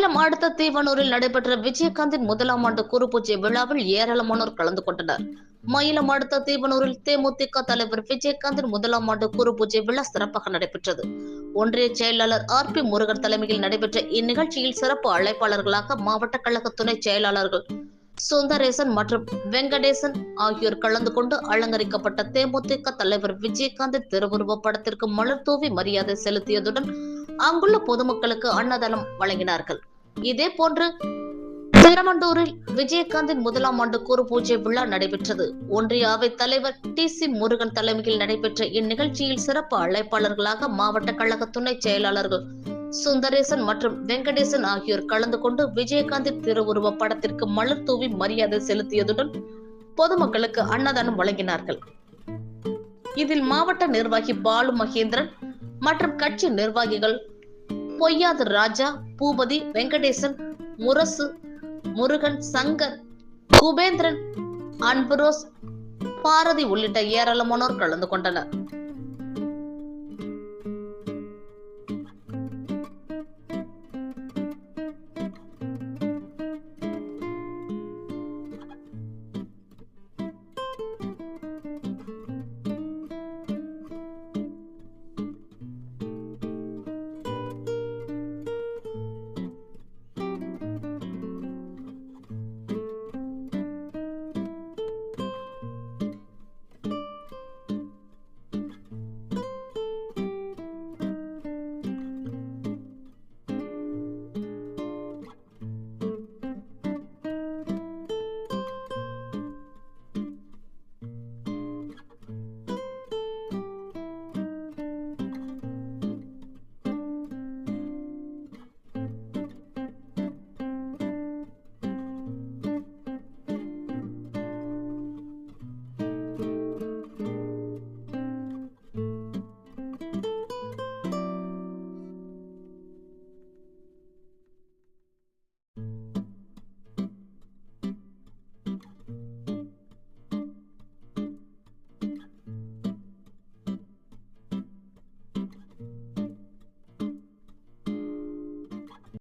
மயிலம் அடுத்த தீவனூரில் நடைபெற்ற விஜயகாந்தின் முதலாம் ஆண்டு குருபூஜை விழாவில் ஏராளமானோர் கலந்து கொண்டனர். மயிலம் அடுத்த தீவனூரில் தேமுதிக தலைவர் விஜயகாந்தின் முதலாம் ஆண்டு குருபூஜை விழா சிறப்பாக நடைபெற்றது. ஒன்றிய செயலாளர் RP முருகன் தலைமையில் நடைபெற்ற இந்நிகழ்ச்சியில் சிறப்பு அழைப்பாளர்களாக மாவட்ட கழக துணை செயலாளர்கள் சுந்தரேசன் மற்றும் வெங்கடேசன் ஆகியோர் கலந்து கொண்டு அலங்கரிக்கப்பட்ட தேமுதிக தலைவர் விஜயகாந்தின் திருவுருவ படத்திற்கு மலர் தூவி மரியாதை செலுத்தியதுடன் அங்குள்ள பொதுமக்களுக்கு அன்னதானம் வழங்கினார்கள். இதேபோன்று திருமண்டூரில் விஜயகாந்தின் முதலாம் ஆண்டு குருபூஜை விழா நடைபெற்றது. ஒன்றிய அவைத் தலைவர் TC முருகன் தலைமையில் நடைபெற்ற இந்நிகழ்ச்சியில் சிறப்பு அழைப்பாளர்களாக மாவட்ட கழக துணை செயலாளர்கள் சுந்தரேசன் மற்றும் வெங்கடேசன் ஆகியோர் கலந்து கொண்டு விஜயகாந்தின் திருவுருவ படத்திற்கு மலர் தூவி மரியாதை செலுத்தியதுடன் பொதுமக்களுக்கு அன்னதானம் வழங்கினார்கள். இதில் மாவட்ட நிர்வாகி பாலு மகேந்திரன் மற்றும் கட்சி நிர்வாகிகள் பொய்யாது ராஜா, பூபதி, வெங்கடேசன், முரசு, முருகன், சங்கர், குபேந்திரன், அன்புரோஸ், பாரதி உள்ளிட்ட ஏராளமானோர் கலந்து கொண்டனர்.